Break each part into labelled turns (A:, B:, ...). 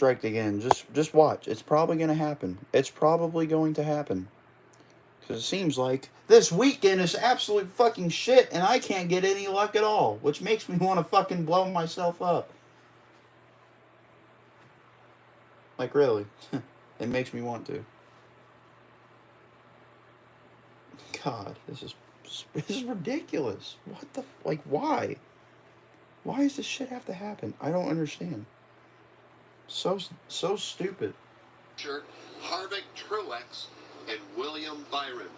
A: strike again. Just watch. It's probably going to happen. It's probably going to happen. Because it seems like this weekend is absolute fucking shit, and I can't get any luck at all, which makes me want to fucking blow myself up. Like, really. It makes me want to. God, this is ridiculous. What the... Like, why? Why does this shit have to happen? I don't understand. So stupid.
B: Harvick, Truex, and William Byron.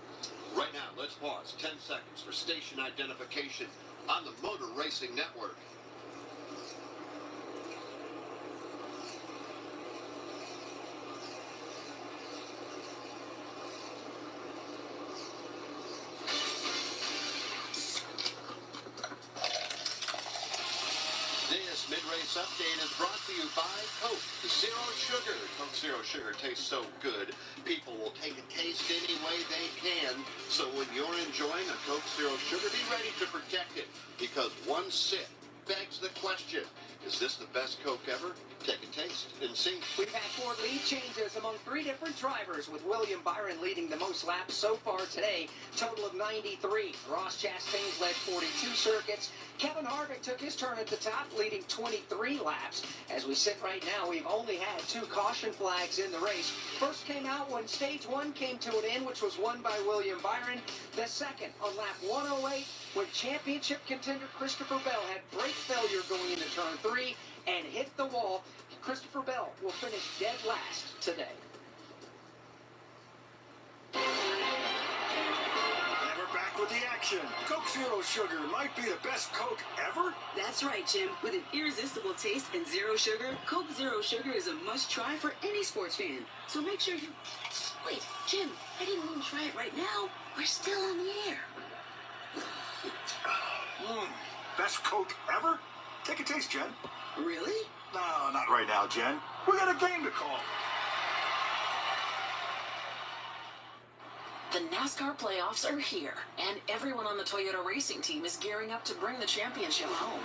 B: Right now, let's pause 10 seconds for station identification on the Motor Racing Network. This mid-race update is brought to you by Coke Zero Sugar. Coke Zero Sugar tastes so good, people will take a taste any way they can. So when you're enjoying a Coke Zero Sugar, be ready to protect it. Because one sip begs the question, is this the best Coke ever? Take a taste and see.
C: We've had 4 lead changes among 3 different drivers, with William Byron leading the most laps so far today, total of 93. Ross Chastain's led 42 circuits. Kevin Harvick took his turn at the top, leading 23 laps. As we sit right now, we've only had 2 caution flags in the race. First came out when stage 1 came to an end, which was won by William Byron. The second on lap 108, when championship contender Christopher Bell had brake failure going into turn 3 and hit the wall. Christopher Bell will finish dead last today.
D: And we're back with the action. Coke Zero Sugar might be the best Coke ever.
E: That's right, Jim. With an irresistible taste and zero sugar, Coke Zero Sugar is a must-try for any sports fan. So make sure you... Wait, Jim, I didn't even try it right now. We're still on the air.
D: Best Coke ever? Take a taste, Jen.
E: Really?
D: No, not right now, Jen. We got a game to call.
F: The NASCAR playoffs are here, and everyone on the Toyota racing team is gearing up to bring the championship home.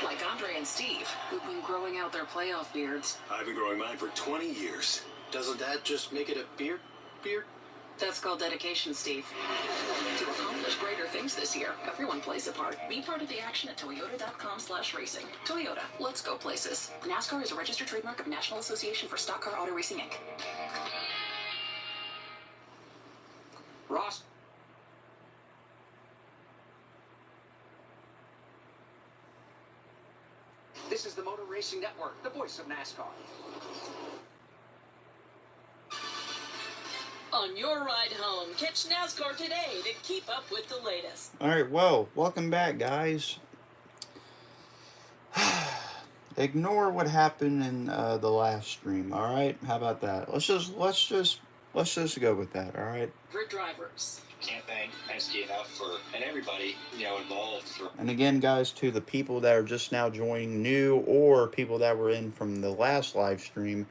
F: Like Andre and Steve, who've been growing out their playoff beards.
D: I've been growing mine for 20 years. Doesn't that just make it a beard?
F: That's called dedication, Steve. To accomplish greater things this year, everyone plays a part. Be part of the action at toyota.com/racing. Toyota, let's go places. NASCAR is a registered trademark of National Association for Stock Car Auto Racing, Inc.
C: Ross. This is the Motor Racing Network, the voice of NASCAR.
G: On your ride home, catch NASCAR today to keep up with the latest.
A: Alright, well, welcome back, guys. Ignore what happened in the last stream, alright? How about that? Let's just go with that, alright?
G: For drivers.
H: Can't thank Penske enough and everybody, involved.
A: And again, guys, to the people that are just now joining new or people that were in from the last live stream,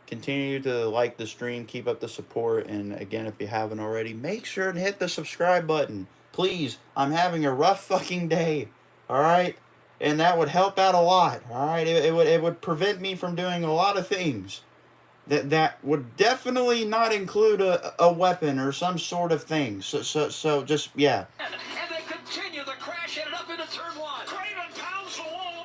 A: continue to like the stream, keep up the support, and again, if you haven't already, make sure and hit the subscribe button. Please, I'm having a rough fucking day, alright? And that would help out a lot, alright? It would prevent me from doing a lot of things. That would definitely not include a weapon or some sort of thing. So just, yeah.
C: And they continue the crash, headed up into turn 1.
D: Craven pounds the wall.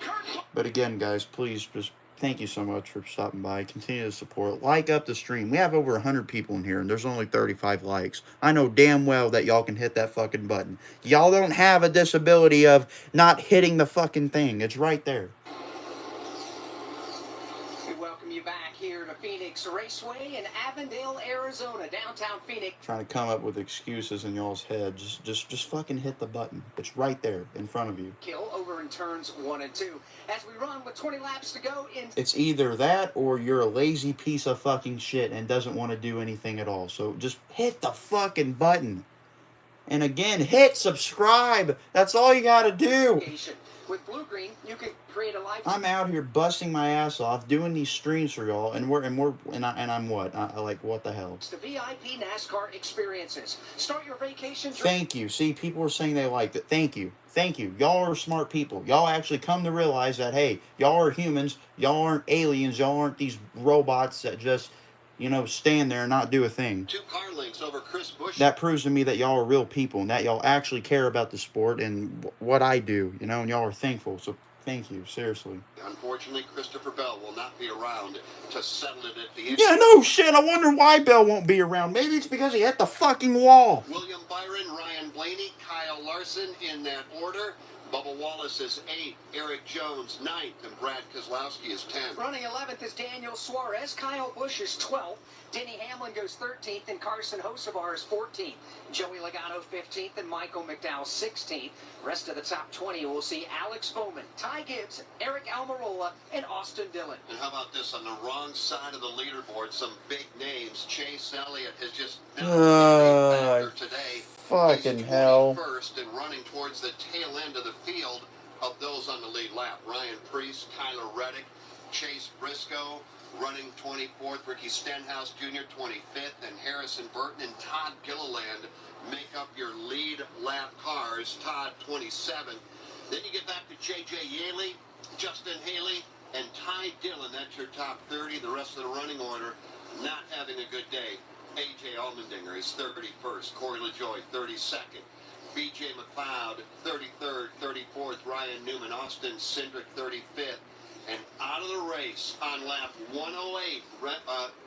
A: But again, guys, please just thank you so much for stopping by. Continue to support. Like up the stream. We have over 100 people in here, and there's only 35 likes. I know damn well that y'all can hit that fucking button. Y'all don't have a disability of not hitting the fucking thing. It's right there.
C: We welcome you back here to Phoenix Raceway in Avondale, Arizona, downtown Phoenix.
A: Trying to come up with excuses in y'all's head. Just fucking hit the button. It's right there in front of you.
C: Kill over in turns 1 and 2. As we run with 20 laps to go in...
A: It's either that or you're a lazy piece of fucking shit and doesn't want to do anything at all. So just hit the fucking button. And again, hit subscribe. That's all you gotta do.
C: With Blue Green, you can create a life.
A: I'm out here busting my ass off doing these streams for y'all, and I'm what? I like, what the hell?
C: The VIP NASCAR experiences. Start your vacation.
A: Thank you. See, people are saying they liked it. Thank you. Thank you. Y'all are smart people. Y'all actually come to realize that, hey, y'all are humans. Y'all aren't aliens. Y'all aren't these robots that just, stand there and not do a thing.
B: 2 car lengths over Chris Buescher.
A: That proves to me that y'all are real people and that y'all actually care about the sport and what I do, and y'all are thankful. So thank you, seriously.
B: Unfortunately, Christopher Bell will not be around to settle it at the end.
A: Yeah, no shit. I wonder why Bell won't be around. Maybe it's because he hit the fucking wall.
B: William Byron, Ryan Blaney, Kyle Larson in that order. Bubba Wallace is 8th, Eric Jones 9th, and Brad Keselowski is 10th.
C: Running 11th is Daniel Suarez. Kyle Busch is 12th. Denny Hamlin goes 13th, and Carson Hocevar is 14th. Joey Logano 15th, and Michael McDowell 16th. Rest of the top 20 will see Alex Bowman, Ty Gibbs, Eric Almirola, and Austin Dillon.
B: And how about this? On the wrong side of the leaderboard, some big names. Chase Elliott has just today.
A: Fucking
B: He's
A: hell.
B: 21st and running towards the tail end of the field of those on the lead lap. Ryan Preece, Tyler Reddick, Chase Briscoe running 24th. Ricky Stenhouse Jr. 25th, and Harrison Burton and Todd Gilliland make up your lead lap cars. Todd 27th. Then you get back to J.J. Yaley, Justin Haley, and Ty Dillon. That's your top 30. The rest of the running order not having a good day. A.J. Allmendinger is 31st. Corey LaJoie, 32nd. B.J. McLeod, 33rd. 34th, Ryan Newman. Austin Cindric, 35th. And out of the race on lap 108,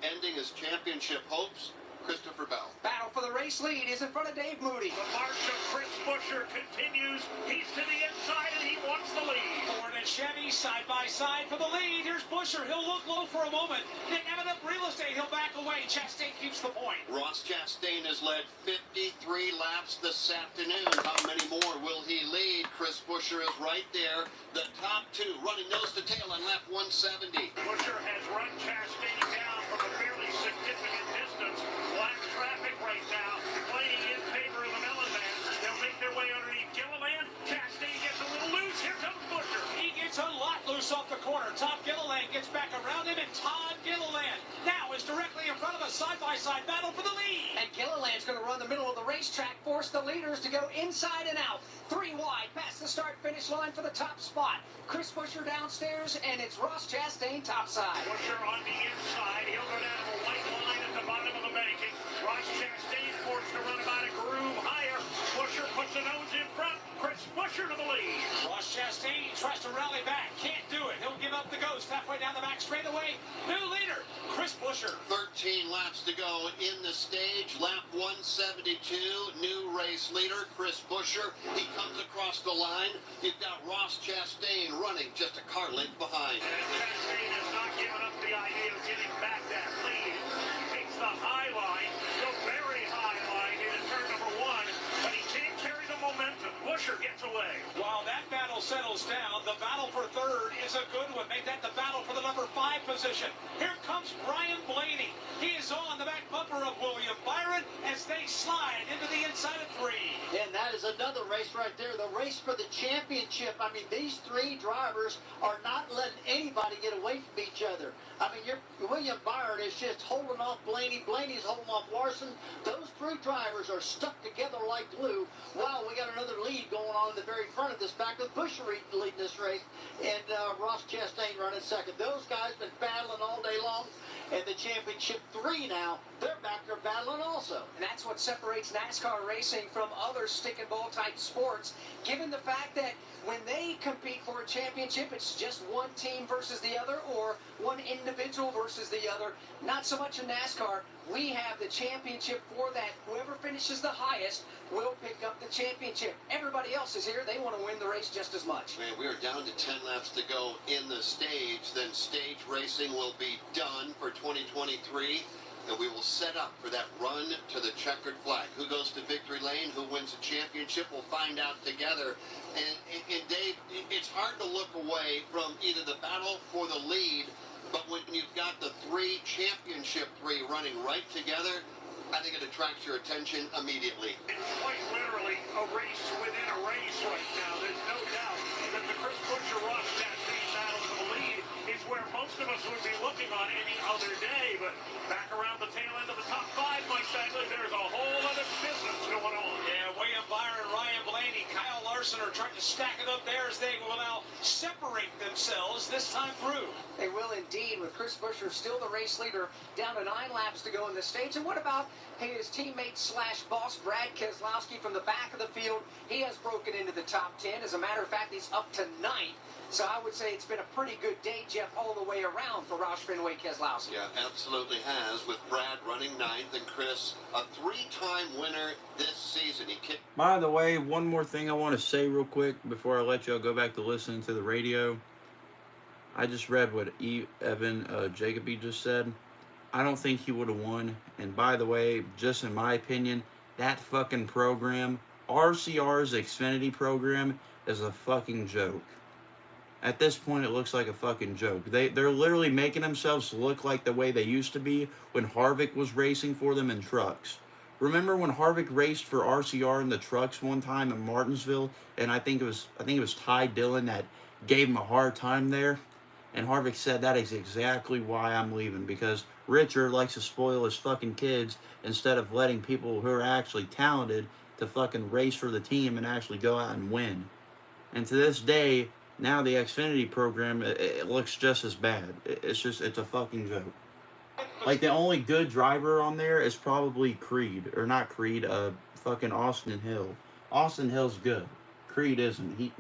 B: ending his championship hopes, Christopher Bell.
C: Battle for the race lead is in front of Dave Moody.
D: The march of Chris Buescher continues. He's to the inside and he wants the lead.
I: Ford and Chevy side by side for the lead. Here's Buescher. He'll look low for a moment. Then Eminent Real Estate. He'll back away. Chastain keeps the point.
B: Ross Chastain has led 53 laps this afternoon. How many more will he lead? Chris Buescher is right there. The top 2 running nose to tail on lap 170.
D: Buescher has run Chastain down from a fairly significant distance. Black traffic right now, playing in favor of the Melon Man. They'll make their way underneath Gilliland. Chastain gets a little loose. Here comes Buescher.
I: He gets a lot loose off the corner. Todd Gilliland gets back around him, and Todd Gilliland now is directly in front of a side-by-side battle for the lead.
C: And Gilliland's going to run the middle of the racetrack, force the leaders to go inside and out. 3 wide, past the start-finish line for the top spot. Chris Buescher downstairs, and it's Ross Chastain topside.
D: Buescher on the inside. He'll go down to the white line at the bottom of the banking. Ross Chastain forced to run about a groove higher. Buescher puts the nose in front. Chris Buescher to the lead.
I: Ross Chastain tries to rally back. Can't do it. He'll give up the ghost halfway down the back straightaway. New leader, Chris Buescher.
B: 13 laps to go in the stage. Lap 172, new race leader, Chris Buescher. He comes across the line. You've got Ross Chastain running just a car length behind.
D: And Chastain has not given up the idea of getting back that lead. He takes the high line, the very high line into turn number 1, but he can't carry the momentum. Buescher gets away.
I: While that battle settles down, the battle for third is a good one. Make that the battle for the number 5 position. Here comes Brian Blaney. He is on the back bumper of William Byron as they slide into the inside of 3.
J: And that is another race right there, the race for the championship. I mean, these 3 drivers are not letting anybody get away from each other. I mean, William Byron is just holding off Blaney. Blaney's holding off Larson. Those 3 drivers are stuck together like glue. Wow, we got another lead going on in the very front of this back with Buescher leading this race and Ross Chastain running second. Those guys been battling all day long. And the championship 3 now, they're back there battling also.
C: And that's what separates NASCAR racing from other stick and ball type sports, given the fact that when they compete for a championship, it's just one team versus the other or one individual versus the other. Not so much in NASCAR. We have the championship for that. Whoever finishes the highest will pick up the championship. Everybody else is here. They want to win the race just as much.
B: Man, we are down to 10 laps to go in the stage. Then stage racing will be done for 2023. And we will set up for that run to the checkered flag. Who goes to victory lane? Who wins the championship? We'll find out together. And Dave, it's hard to look away from either the battle for the lead, but when you've got the 3 championship 3 running right together, I think it attracts your attention immediately.
D: It's quite literally a race within a race right now. There's no doubt that the Chris Buescher, Ross Chastain battle for the lead is where most of us would be looking on any other day. But back around the tail end of the top 5, Mike Bagley, there's a whole other business going on.
I: Yeah, William Byron, Ryan Blaney, Kyle Larson are trying to stack it up there as they will now separate themselves this time through.
C: They will indeed, with Chris Buescher still the race leader, down to 9 laps to go in the stage. And what about his teammate slash boss, Brad Keselowski, from the back of the field? He has broken into the top 10. As a matter of fact, he's up to 9th. So I would say it's been a pretty good day, Jeff, all the way around for Roush Fenway Keselowski.
B: Yeah, absolutely has, with Brad running 9th and Chris a 3-time winner this season. He kicked.
A: By the way, one more thing I want to say real quick before I let y'all go back to listening to the radio. I just read what Evan Jacoby just said. I don't think he would have won. And by the way, just in my opinion, that fucking program, RCR's Xfinity program, is a fucking joke. At this point, it looks like a fucking joke. They're literally making themselves look like the way they used to be when Harvick was racing for them in trucks. Remember when Harvick raced for RCR in the trucks one time in Martinsville, and I think it was Ty Dillon that gave him a hard time there, and Harvick said that is exactly why I'm leaving, because Richard likes to spoil his fucking kids instead of letting people who are actually talented to fucking race for the team and actually go out and win. And to this day, now the Xfinity program, it looks just as bad. It's a fucking joke. Like, the only good driver on there is probably Creed. Or not Creed, fucking Austin Hill. Austin Hill's good. Creed isn't.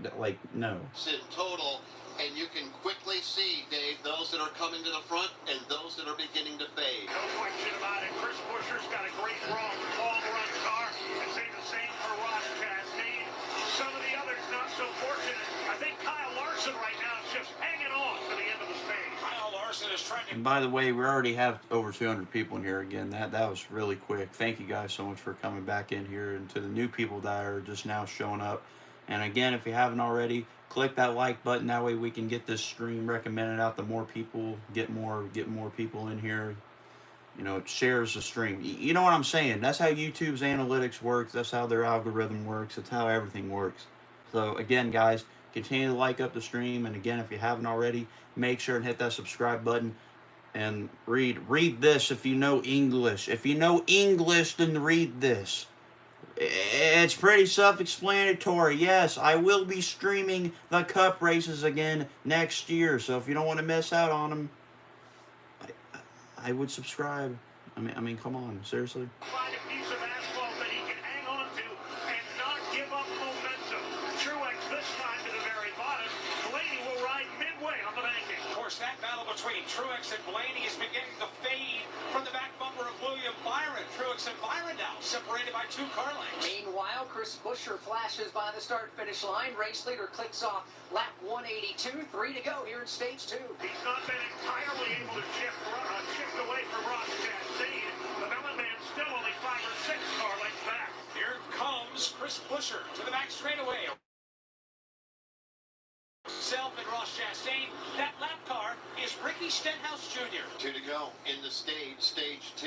A: No.
B: In total, and you can quickly see, Dave, those that are coming to the front and those that are beginning to fade.
D: No question about it. Chris Buescher's got a great long-run car. I'd say the same for Ross Chastain. Some of the others not so fortunate. I think Kyle Larson right now is just hanging on to the end of the stage.
I: Kyle Larson is trying to...
A: And by the way, we already have over 200 people in here again. That was really quick. Thank you guys so much for coming back in here, and to the new people that are just now showing up. And again, if you haven't already, click that like button. That way we can get this stream recommended out to more people, get more people in here. You know, it shares the stream. You know what I'm saying? That's how YouTube's analytics works. That's how their algorithm works. That's how everything works. So again, guys, continue to like up the stream. And again, if you haven't already, make sure and hit that subscribe button. And read this if you know English. If you know English, then read this. It's pretty self-explanatory. Yes, I will be streaming the Cup races again next year. So if you don't want to miss out on them, I would subscribe. I mean, come on, seriously.
D: Find a piece of asphalt that he can hang on to and not give up momentum. Truex this time to the very bottom. Blaney will ride midway on the banking.
I: Of course, that battle between Truex and Blaney is beginning to fade from the back bumper of William Byron. Truex and Byron now separated by 2 car lengths.
C: Meanwhile, Chris Buescher flashes by the start-finish line. Race leader clicks off lap 182. 3 to go here in stage 2.
D: He's not been entirely able to shift away from Ross Chastain. The Melon Man's still only 5 or 6 car lengths back.
I: Here comes Chris Buescher to the back straightaway. Self and Ross Chastain. That lap car is Ricky Stenhouse Jr.
B: 2 to go in the stage 2.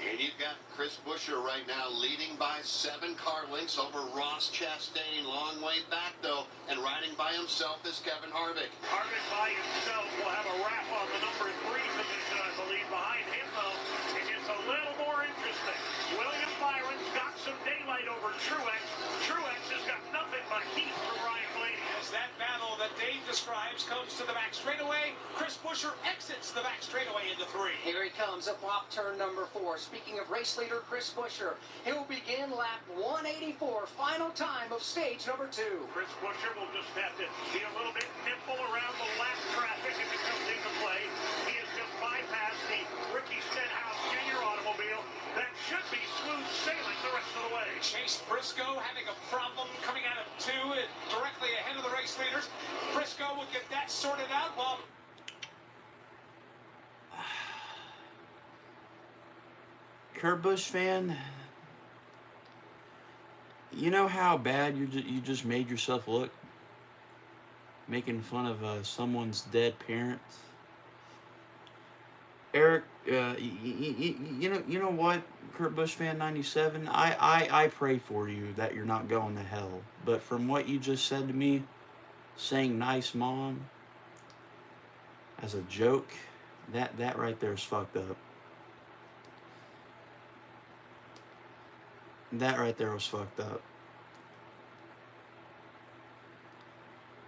B: And you've got Chris Buescher right now leading by 7 car lengths over Ross Chastain. Long way back, though, and riding by himself is Kevin Harvick.
D: Harvick by himself will have a wrap on the number 3 position, I believe. Behind him, though, it gets a little more interesting. William Byron's got some daylight over Truex. Truex has got nothing but heat for Ryan Blaney.
I: As that battle that Dave describes comes to the back straightaway, Chris Buescher exits the back straightaway into 3.
C: Here he comes up off turn number 4. Speaking of race leader Chris Buescher, he will begin lap 184, final time of stage number 2.
D: Chris Buescher will just have to be a little bit nimble around the lap traffic if it comes into play. He has just bypassed the Ricky Stenhouse Jr. automobile. That should be smooth sailing the rest of the way.
I: Chase Briscoe having a problem coming out of 2 and directly ahead of the race leaders. Briscoe will get that sorted out while...
A: Kurt Busch fan, you know how bad you just made yourself look? Making fun of someone's dead parents? Eric, you know what, Kurt Busch fan 97, I pray for you that you're not going to hell. But from what you just said to me, saying nice mom as a joke, that right there is fucked up. That right there was fucked up.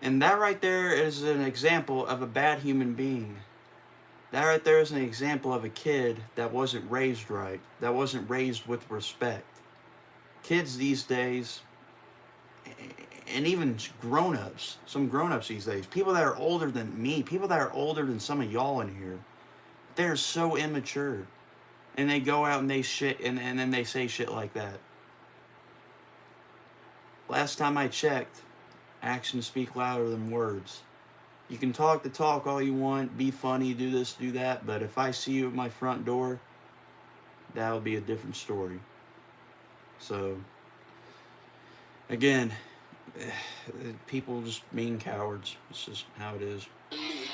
A: And that right there is an example of a bad human being. That right there is an example of a kid that wasn't raised right, that wasn't raised with respect. Kids these days, and even grown-ups, some grown-ups these days, people that are older than me, people that are older than some of y'all in here, they're so immature. And they go out and they shit, and then they say shit like that. Last time I checked, actions speak louder than words. You can talk the talk all you want, be funny, do this, do that, but if I see you at my front door, that'll be a different story. So, again, people just being cowards. It's just how it is.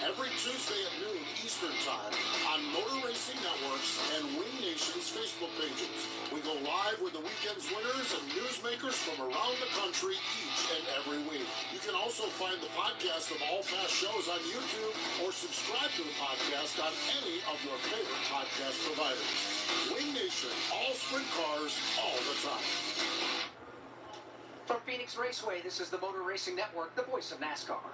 K: Every Tuesday at noon Eastern Time on Motor Racing Networks and Wing Nation's Facebook pages. We go live with the weekend's winners and newsmakers from around the country each and every week. You can also find the podcast of all past shows on YouTube or subscribe to the podcast on any of your favorite podcast providers. Wing Nation, all sprint cars, all the time.
C: From Phoenix Raceway, this is the Motor Racing Network, the voice of NASCAR.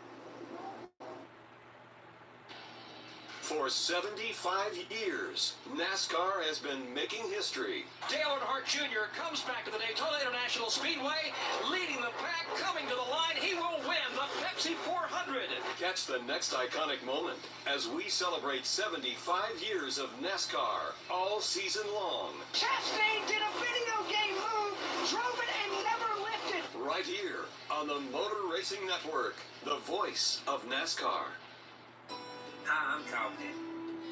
L: For 75 years, NASCAR has been making history.
C: Dale Earnhardt Jr. comes back to the Daytona International Speedway, leading the pack, coming to the line. He will win the Pepsi 400.
L: Catch the next iconic moment as we celebrate 75 years of NASCAR all season long.
C: Chastain did a video game move, drove it, and never lifted.
L: Right here on the Motor Racing Network, the voice of NASCAR.
M: Hi, I'm Kyle Pitt.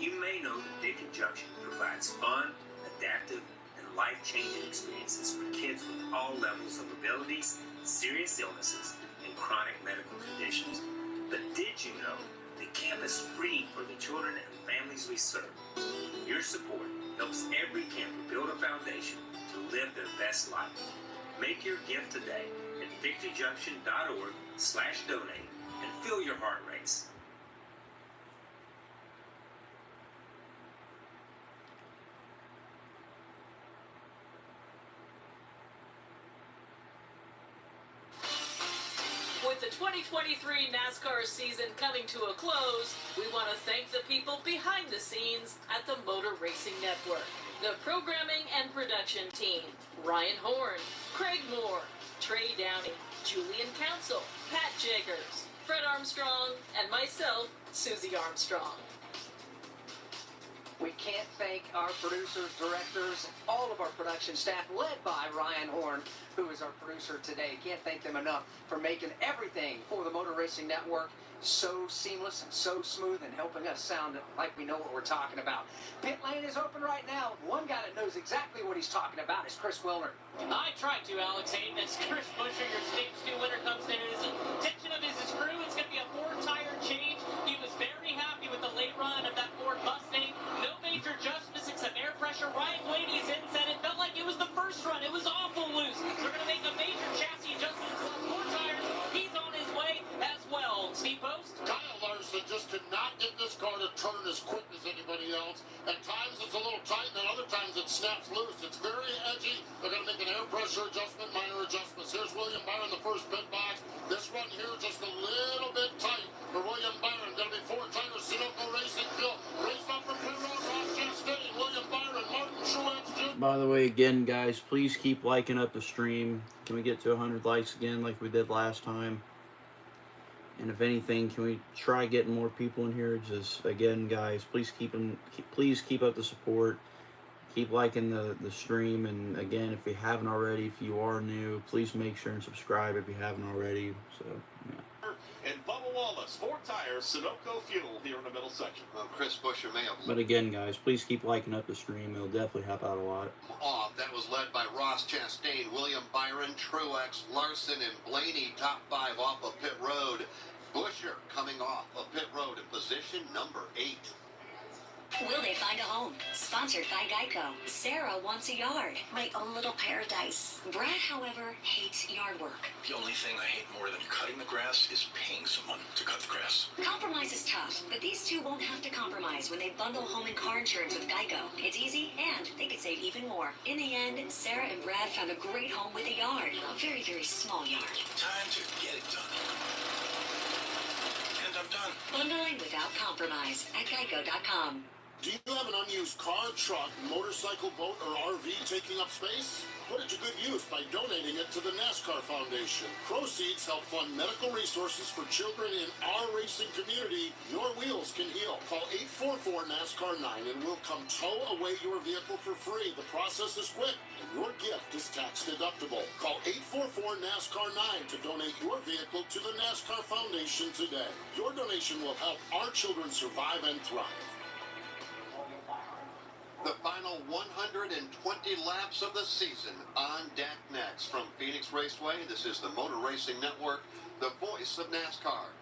M: You may know that Dickens Junction provides fun, adaptive, and life-changing experiences for kids with all levels of abilities, serious illnesses, and chronic medical conditions. But did you know the camp is free for the children and families we serve? Your support helps every camper build a foundation to live their best life. Make your gift today at victoryjunction.org/donate and feel your heart race.
G: With the 2023 NASCAR season coming to a close, we want to thank the people behind the scenes at the Motor Racing Network. The programming and production team: Ryan Horn, Craig Moore, Trey Downey, Julian Council, Pat Jaggers, Fred Armstrong, and myself, Susie Armstrong.
C: We can't thank our producers, directors, all of our production staff, led by Ryan Horn, who is our producer today. Can't thank them enough for making everything for the Motor Racing Network so seamless and so smooth and helping us sound like we know what we're talking about. Pit lane is open right now. One guy that knows exactly what he's talking about is Chris Wilner.
N: I tried to, Alex Hayden, as Chris Buescher, your Stage 2 winner, comes in his attention of his crew. It's going to be a 4-tire change. He was very happy with the late run of that Ford Mustang. No major adjustments except air pressure. Ryan Blaney's in said it felt like it was the first run. It was awful loose. They're going to make a major chassis adjustment to 4 tires. He's on his way as well. Steve Post?
K: Kyle Larson just could not get this car to turn as quick as anybody else. At times it's a little tight, and at other times it snaps loose. It's very edgy. They're going to make an air pressure adjustment, minor adjustments. Here's William Byron, the first pit box. This run here just a little bit tight for William Byron. Going to be 4 tires. Sunoco Racing Phil. Race up from pit road. Ross Chastain, William Byron, Martin Truex Jr.
A: By the way, again, guys, please keep liking up the stream. Can we get to 100 likes again like we did last time? And if anything, can we try getting more people in here? Just, again, guys, please keep up the support. Keep liking the stream. And again, if you haven't already, if you are new, please make sure and subscribe if you haven't already. So, yeah.
I: And Bubba Wallace, 4 tires, Sunoco fuel here in the middle section.
B: Well, Chris Buescher may have
A: But again, guys, please keep liking up the stream. It'll definitely help out a lot.
B: off. That was led by Ross Chastain, William Byron, Truex, Larson, and Blaney, top 5 off of pit road. Buescher coming off of pit road in position number 8.
O: Will they find a home? Sponsored by Geico. Sarah wants a yard. My own little paradise. Brad, however, hates yard work.
P: The only thing I hate more than cutting the grass is paying someone to cut the grass.
O: Compromise is tough, but these two won't have to compromise when they bundle home and car insurance with Geico. It's easy, and they could save even more. In the end, Sarah and Brad found a great home with a yard. A very, very small yard.
P: Time to get it done. And I'm done.
O: Bundling without compromise at Geico.com.
K: Do you have an unused car, truck, motorcycle, boat, or RV taking up space? Put it to good use by donating it to the Nascar Foundation. Proceeds help fund medical resources for children in our racing community. Your wheels can heal. Call 844-NASCAR-9 and we'll come tow away your vehicle for free. The process is quick and your gift is tax deductible. Call 844-NASCAR-9 to donate your vehicle to the Nascar Foundation today. Your donation will help our children survive and thrive.
B: The final 120 laps of the season on deck next. From Phoenix Raceway, this is the Motor Racing Network, the voice of NASCAR.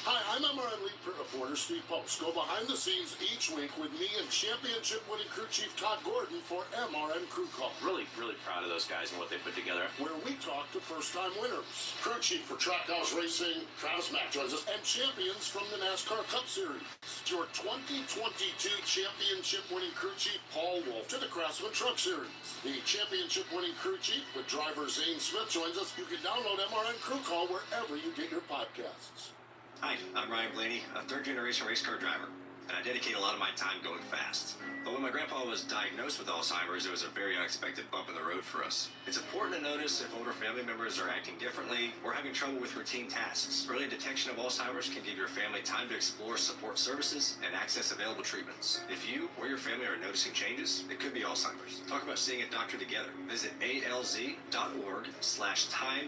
K: Hi, I'm MRN lead reporter Steve Post. Go behind the scenes each week with me and championship-winning crew chief Todd Gordon for MRN Crew Call.
Q: Really proud of those guys and what they put together.
K: Where we talk to first-time winners. Crew chief for Trackhouse Racing, Travis Mack joins us, and champions from the NASCAR Cup Series. Your 2022 championship-winning crew chief Paul Wolf to the Craftsman Truck Series. The championship-winning crew chief with driver Zane Smith joins us. You can download MRN Crew Call wherever you get your podcasts.
R: Hi, I'm Ryan Blaney, a third-generation race car driver, and I dedicate a lot of my time going fast. But when my grandpa was diagnosed with Alzheimer's, it was a very unexpected bump in the road for us. It's important to notice if older family members are acting differently or having trouble with routine tasks. Early detection of Alzheimer's can give your family time to explore support services and access available treatments. If you or your family are noticing changes, it could be Alzheimer's. Talk about seeing a doctor together. Visit alz.org/time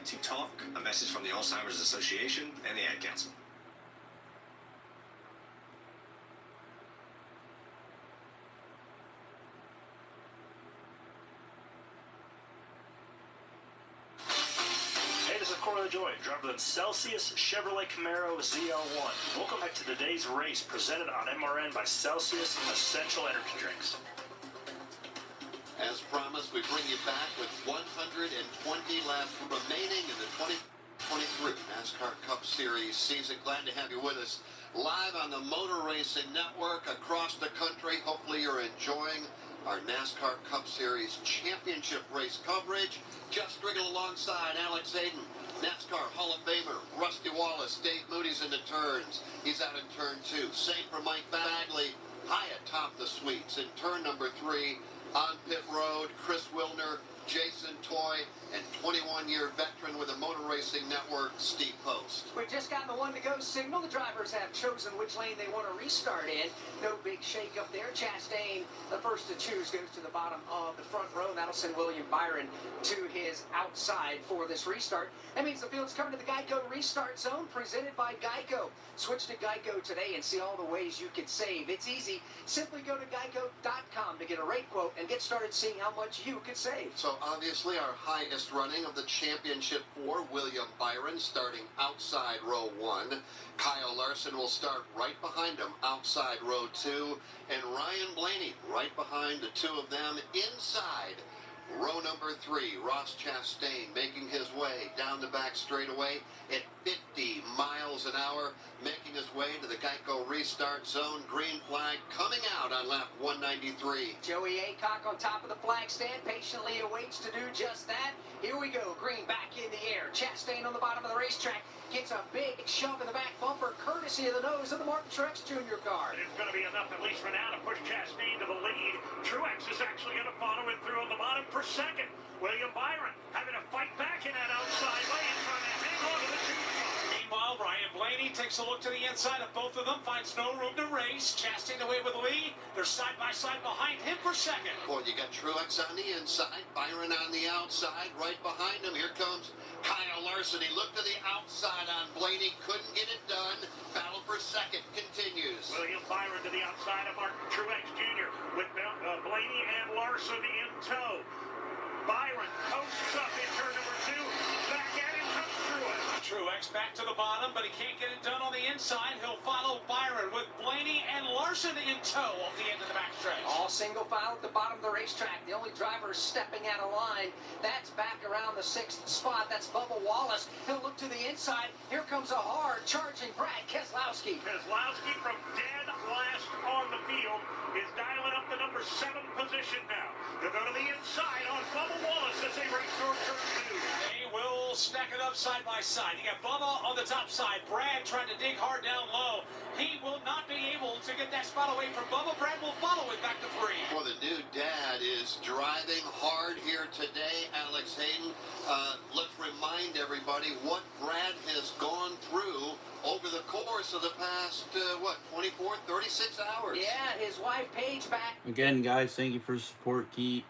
R: to talk. A message from the Alzheimer's Association and the Ad Council.
S: Hey, this is Corey LaJoy, driver of the Celsius Chevrolet Camaro ZL1. Welcome back to today's race presented on MRN by Celsius Essential Energy Drinks.
B: As promised, we bring you back with 120 laps remaining in the 2023 NASCAR Cup Series season. Glad to have you with us live on the Motor Racing Network across the country. Hopefully you're enjoying our NASCAR Cup Series championship race coverage. Just wriggle alongside Alex Hayden, NASCAR Hall of Famer Rusty Wallace. Dave Moody's in the turns. He's out in turn 2. Same for Mike Bagley, high atop the suites. In turn number 3, on pit road, Chris Wilner, Jason Toy, and 21-year veteran with the Motor Racing Network, Steve Post.
C: We've just gotten the one-to-go signal. The drivers have chosen which lane they want to restart in. No big shake-up there. Chastain, the first to choose, goes to the bottom of the front row. That'll send William Byron to his outside for this restart. That means the field's coming to the Geico restart zone, presented by Geico. Switch to Geico today and see all the ways you can save. It's easy. Simply go to geico.com to get a rate quote and get started seeing how much you could save.
B: So obviously our highest running of the championship for William Byron, starting outside row 1. Kyle Larson will start right behind him, outside row 2. And Ryan Blaney right behind the two of them inside row number 3. Ross Chastain making his way down the back straightaway at 50 miles an hour, making his way to the Geico restart zone. Green flag coming out on lap 193.
C: Joey Aycock on top of the flag stand patiently awaits to do just that. Here we go. Green back in the air. Chastain on the bottom of the racetrack gets a big shove in the back bumper, courtesy of the nose of the Martin Truex Jr. car.
D: It's going to be enough, at least for now, to push Chastain to the lead. Truex is actually going to follow it through on the bottom for second. William Byron having to fight back in that outside lane, trying to hang on to the two.
I: Meanwhile, Ryan Blaney takes a look to the inside of both of them, finds no room to race. Chastain away with the lead. They're side by side behind him for second.
B: Boy, you got Truex on the inside, Byron on the outside. Right behind him, here comes Kyle Larson. He looked to the outside on Blaney, couldn't get it done. Battle for second continues.
D: William Byron to the outside of Martin Truex Jr. with Blaney and Larson in tow. Byron coasts up in turn number 2. Back at him comes Truex.
I: Truex back to the bottom, but he can't get it done on the inside. He'll follow Byron with Blaney and Larson in tow off the end of the backstretch.
C: All single file at the bottom of the racetrack. The only driver stepping out of line. That's back around the 6th spot. That's Bubba Wallace. He'll look to the inside. Here comes a hard charging Brad Keselowski.
D: Keselowski from dead last on the field is dialing up the number 7 position now. They'll go to the inside on Bubba Wallace as they race toward turn 2.
I: They will stack it up side by side. You got Bubba on the top side. Brad trying to dig hard down low. He will not be able to get that spot away from Bubba. Brad will follow it back to 3.
B: Well, the new dad is driving hard here today, Alex Hayden. Let's remind everybody what Brad has gone through over the course of the past, 24, 36 hours.
C: Yeah, his wife Paige back.
A: Again, guys, thank you for the support. Please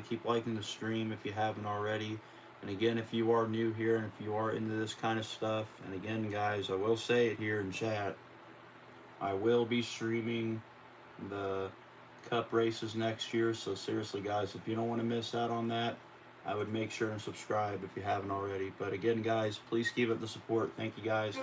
A: keep liking the stream if you haven't already. And again, if you are new here and if you are into this kind of stuff, and again, guys, I will say it here in chat, I will be streaming the Cup races next year. So seriously, guys, if you don't want to miss out on that, I would make sure and subscribe if you haven't already. But again, guys, please keep up the support. Thank you, guys.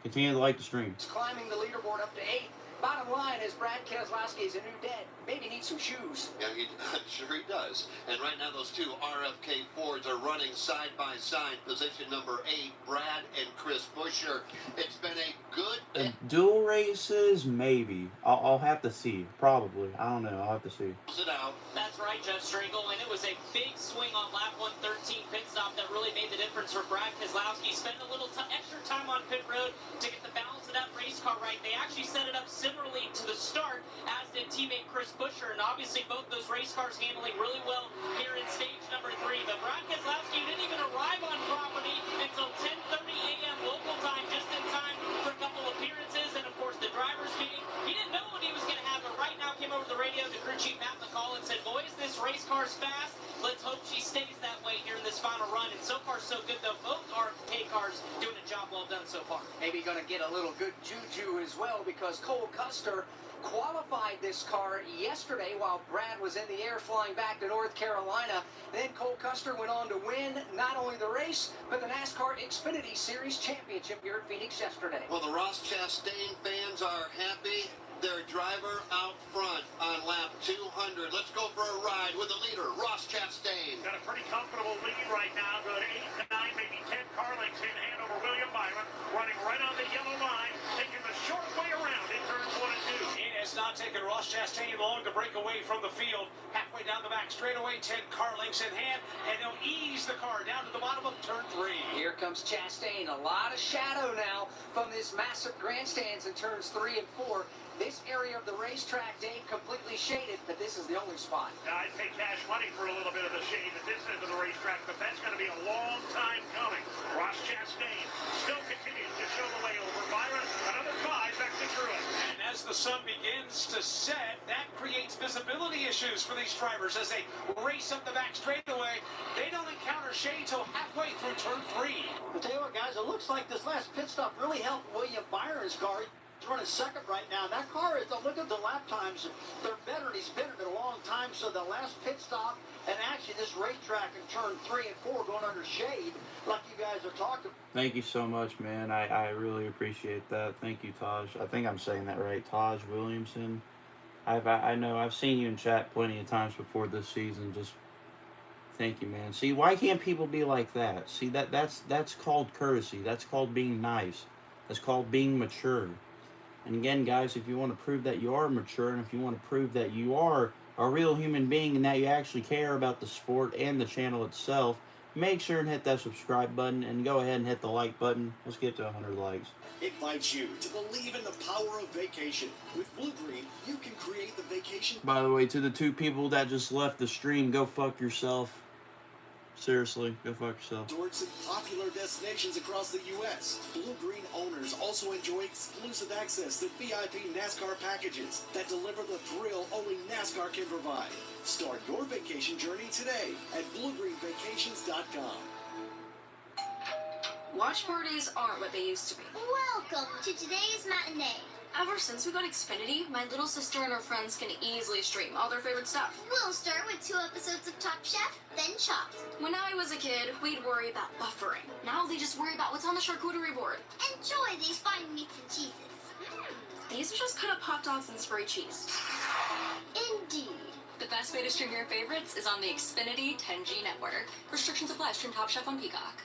A: Continue to like the stream.
C: Climbing the leaderboard up to 8th. Bottom line is Brad Keselowski is a new dad. Maybe needs some shoes.
B: Yeah, I'm sure he does. And right now those two RFK Fords are running side by side. Position number 8, Brad and Chris Buescher. It's been a good...
A: Dual races, maybe. I'll have to see. Probably. I don't know. I'll have to see.
B: It out.
N: That's right, Jeff Stringle, and it was a big swing on lap 113 pit stop that really made the difference for Brad Keselowski. Spent a little extra time on pit road to get the balance of that race car right. They actually set it up similarly to the start, as did teammate Chris Buescher, and obviously both those race cars handling really well here in stage number 3. But Brad Keselowski didn't even arrive on property until 10:30 a.m. local time, just in time for a couple appearances, and of course the driver's meeting. He didn't know what he was going to have, but right now came over the radio to crew chief Matt McCall and said, boys, this race car's fast. Let's hope she stays that way here in this final run. And so far, so good, though. Both RFK cars doing a job well done so far.
C: Maybe going to get a little good juju as well, because Cole Custer qualified this car yesterday while Brad was in the air flying back to North Carolina. And then Cole Custer went on to win not only the race, but the NASCAR Xfinity Series Championship here at Phoenix yesterday.
B: Well, the Ross Chastain fans are happy. Their driver out front on lap 200. Let's go for a ride with the leader, Ross Chastain.
D: Got a pretty comfortable lead right now. Good 8 to 9, maybe 10 car lengths in hand over William Byron. Running right on the yellow line, taking the short way around in turns 1 and 2.
I: It has not taken Ross Chastain long to break away from the field. Halfway down the back straightaway, 10 car lengths in hand, and they'll ease the car down to the bottom of turn 3.
C: Here comes Chastain. A lot of shadow now from this massive grandstands in turns 3 and 4. This area of the racetrack, Dave, completely shaded, but this is the only spot.
D: Now, I'd pay cash money for a little bit of the shade at this end of the racetrack, but that's going to be a long time coming. Ross Chastain still continues to show the way over Byron. Another 5 back to Truex.
I: And as the sun begins to set, that creates visibility issues for these drivers as they race up the back straightaway. They don't encounter shade till halfway through turn 3.
J: I'll tell you what, guys, it looks like this last pit stop really helped William Byron's car. He's running second right now. That car is, look at the lap times. They're better, and he's been in it a long time. So the last pit stop, and actually this racetrack in turn 3 and 4 going under shade, like you guys are talking.
A: Thank you so much, man. I really appreciate that. Thank you, Taj. I think I'm saying that right. Taj Williamson. I know I've seen you in chat plenty of times before this season. Just thank you, man. See, why can't people be like that? See, that's called courtesy. That's called being nice. That's called being mature. And again, guys, if you want to prove that you are mature, and if you want to prove that you are a real human being and that you actually care about the sport and the channel itself, make sure and hit that subscribe button and go ahead and hit the like button. Let's get to 100 likes.
T: Invites you to believe in the power of vacation. With Blue Green, you can create the vacation.
A: By the way, to the 2 people that just left the stream, go fuck yourself. Seriously, go fuck yourself.
T: Towards some popular destinations across the U.S. Blue Green owners also enjoy exclusive access to VIP NASCAR packages that deliver the thrill only NASCAR can provide. Start your vacation journey today at BlueGreenVacations.com.
F: Watch parties aren't what they used to be.
U: Welcome to today's matinee.
F: Ever since we got Xfinity, my little sister and her friends can easily stream all their favorite stuff.
U: We'll start with 2 episodes of Top Chef, then Chopped.
F: When I was a kid, we'd worry about buffering. Now they just worry about what's on the charcuterie board.
U: Enjoy these fine meats and cheeses.
F: These are just cut up hot dogs and spray cheese.
U: Indeed.
F: The best way to stream your favorites is on the Xfinity 10G network. Restrictions apply. Stream Top Chef on Peacock.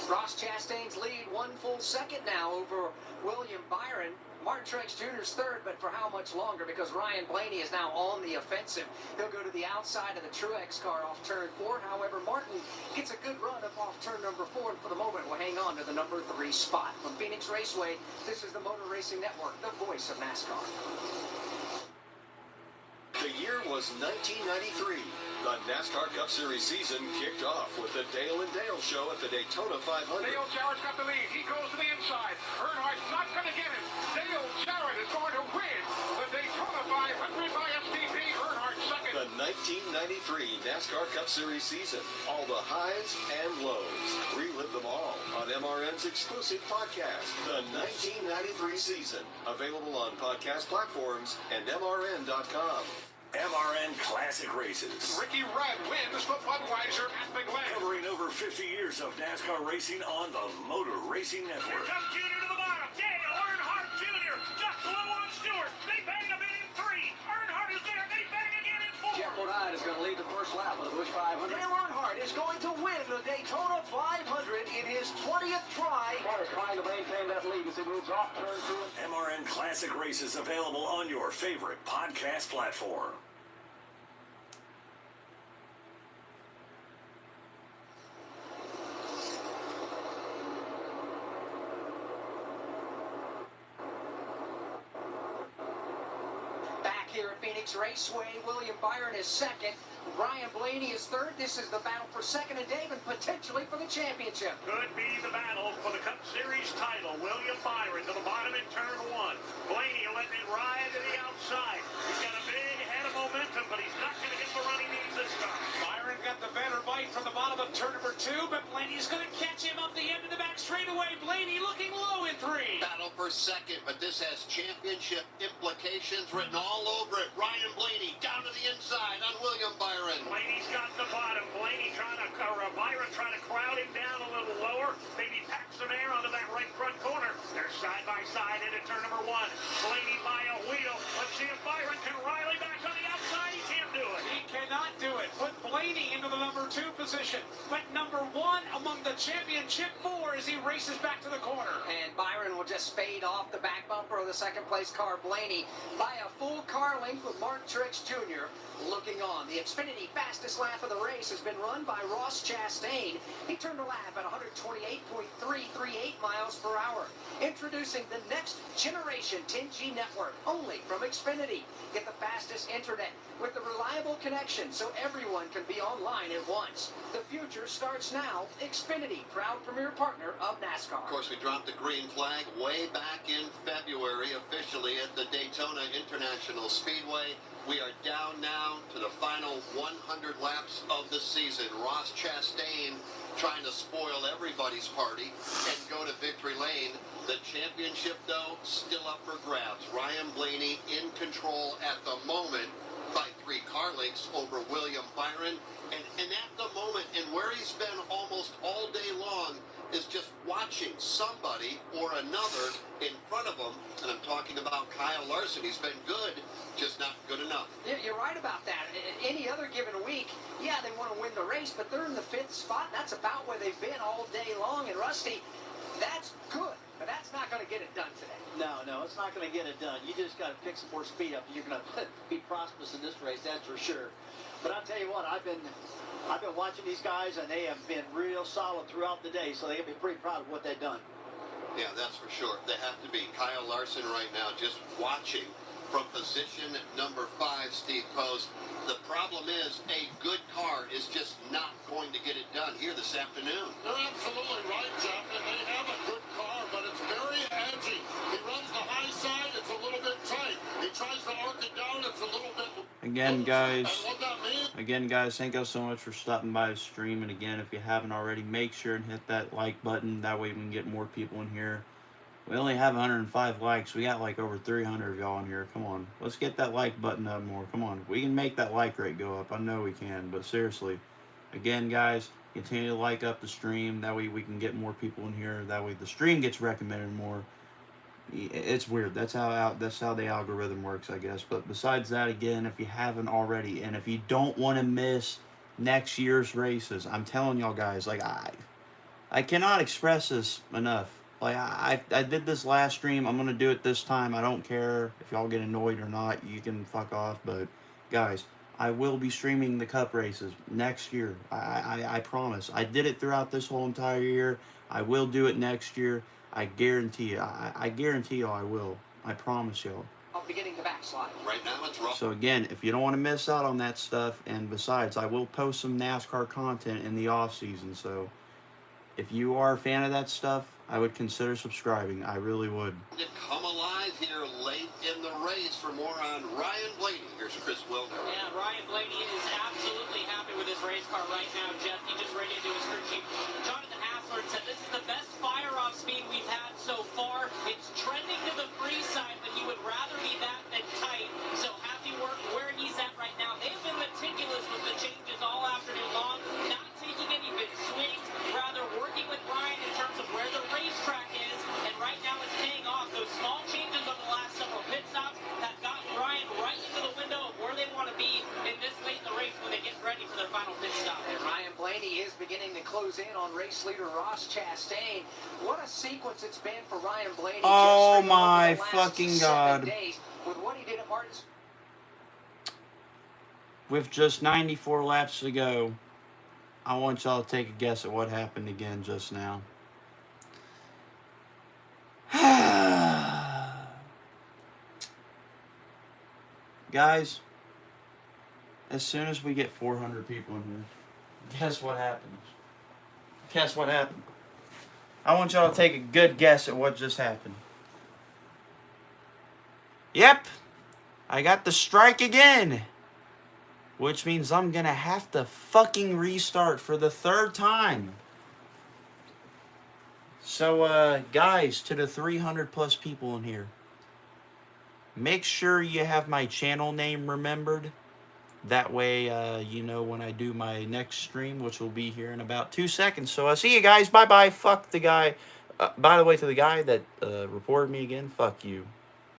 C: Ross Chastain's lead 1 full second now over William Byron. Martin Truex Jr.'s third, but for how much longer? Because Ryan Blaney is now on the offensive. He'll go to the outside of the Truex car off turn 4. However, Martin gets a good run up off turn number 4, and for the moment will hang on to the number 3 spot. From Phoenix Raceway, this is the Motor Racing Network, the voice of NASCAR.
L: The year was 1993. The NASCAR Cup Series season kicked off with the Dale and Dale show at the Daytona 500.
I: Dale Jarrett's got the lead. He goes to the inside. Earnhardt's not going to get him. Dale Jarrett is going to win the Daytona 500 by STP. Earnhardt second.
L: The 1993 NASCAR Cup Series season. All the highs and lows. Relive them all on MRN's exclusive podcast, The 1993 Season. Available on podcast platforms and MRN.com.
P: MRN Classic Races.
I: Ricky Rudd wins the Budweiser at the Glen.
P: Covering over 50 years of NASCAR racing on the Motor Racing Network.
D: Here comes Junior to the bottom. Dale Earnhardt Jr. ducks low on Stewart. They bang him in 3. Earnhardt is there. They bang again in 4.
C: Jeff Bodine is going to lead the first lap of the Busch 500. Dale Earnhardt is going to win the Daytona 500 in his 20th try. Carter's trying to maintain that lead as he moves off turn 2.
P: MRN Classic Races available on your favorite podcast platform.
C: Here at Phoenix Raceway, William Byron is second. Ryan Blaney is third. This is the battle for second and David potentially for the championship.
D: Could be the battle for the Cup Series title. William Byron to the bottom in turn 1. Blaney letting it ride to the outside. He's got a big head of momentum, but he's not going to get the run he needs this time.
I: Byron got the better bite from the bottom of turn number 2, but Blaney's going to catch him up the end of the back straightaway. Blaney looking low in 3.
B: Battle for second, but this has championship implications written all over it. Ryan Blaney down to the inside on William Byron.
D: Blaney's got the bottom. Blaney Byron trying to crowd him down a little lower. Maybe pack some air onto that right front corner. They're side by side into turn number 1. Blaney by a wheel. Let's see if Byron can rally back on the outside. He can't do it.
I: He cannot do it. Put Blaney into the number 2 position. But number 1 among the championship 4 as he races back to the corner.
C: And Byron will just fade off the back bumper of the second place car, Blaney, by a full car length with Martin Truex Jr. looking on. The Xfinity fastest lap of the race has been run by Ross Chastain. He turned a lap at 128.338 miles per hour. Introducing the next generation 10G network, only from Xfinity. Get the fastest internet with a reliable connection so everyone can be online at once. The future starts now. Xfinity, proud premier partner of NASCAR.
B: Of course, we dropped the green flag way back in February, officially at the Daytona International Speedway. We are down now to the final 100 laps of the season. Ross Chastain trying to spoil everybody's party and go to victory lane. The championship, though, still up for grabs. Ryan Blaney in control at the moment by 3 car lengths over William Byron. And at the moment, and where he's been almost all day long, is just watching somebody or another in front of him. And I'm talking about Kyle Larson. He's been good, just not good enough.
C: Yeah, you're right about that. Any other given week, yeah, they want to win the race, but they're in the 5th spot. That's about where they've been all day long. And Rusty, that's good, but that's not going to get it done today.
J: No, it's not going to get it done. You just got to pick some more speed up. You're going to be prosperous in this race, that's for sure. But I'll tell you what, I've been watching these guys, and they have been real solid throughout the day, so they can be pretty proud of what they've done.
B: Yeah, that's for sure. They have to be. Kyle Larson right now just watching from position number 5, Steve Post. The problem is a good car is just not going to get it done here this afternoon.
K: You're absolutely right, Jeff, and they have a good car, but it's very edgy. He runs the high side, it's a little bit tight. He tries to arc it down, it's a little bit...
A: Again, guys, thank you so much for stopping by the stream. And again, if you haven't already, make sure and hit that like button. That way we can get more people in here We only have 105 likes. We got like over 300 of y'all in here. Come on. Let's get that like button up more. Come on. We can make that like rate go up. I know we can. But seriously, again, guys, continue to like up the stream. That way we can get more people in here. That way the stream gets recommended more. It's weird. That's how the algorithm works, I guess. But besides that, again, if you haven't already, and if you don't want to miss next year's races, I'm telling y'all guys, like I cannot express this enough. Like, I did this last stream. I'm going to do it this time. I don't care if y'all get annoyed or not. You can fuck off. But, guys, I will be streaming the Cup races next year. I promise. I did it throughout this whole entire year. I will do it next year. I guarantee you. I guarantee y'all I will. I promise y'all.
C: Beginning to backslide.
B: Right now it's rough.
A: So, again, if you don't want to miss out on that stuff, and besides, I will post some NASCAR content in the off-season, so if you are a fan of that stuff, I would consider subscribing. I really would.
B: To come alive here late in the race. For more on Ryan Blaney, here's Chris Wilder.
N: Yeah, Ryan Blaney is absolutely happy with his race car right now, Jeff. He just ran into his crew chief, Jonathan Hassler, and said this is the best fire-off speed we've had so far. It's trending to the free side, but he would rather be that than tight. So happy work where he's at right now. They've been meticulous with the changes all afternoon long, not taking any big swings, rather working with Ryan in terms of where the racetrack is, and right now it's paying off. Those small changes on the last several pit stops have gotten Ryan right into the window of where they want to be in this late in the race when they get ready for their final pit stop.
C: And Ryan Blaney is beginning to close in on race leader Ross Chastain. What a sequence it's been for Ryan Blaney.
A: Oh my fucking God.
C: With what he did at Martin's.
A: With just 94 laps to go, I want y'all to take a guess at what happened again just now. Guys, as soon as we get 400 people in here, guess what happens? Guess what happened? I want y'all to take a good guess at what just happened. Yep, I got the strike again. Which means I'm going to have to fucking restart for the third time. So, guys, to the 300 plus people in here, make sure you have my channel name remembered. That way, you know when I do my next stream, which will be here in about 2 seconds. So, I'll see you guys. Bye-bye. Fuck the guy. By the way, to the guy that reported me again, fuck you.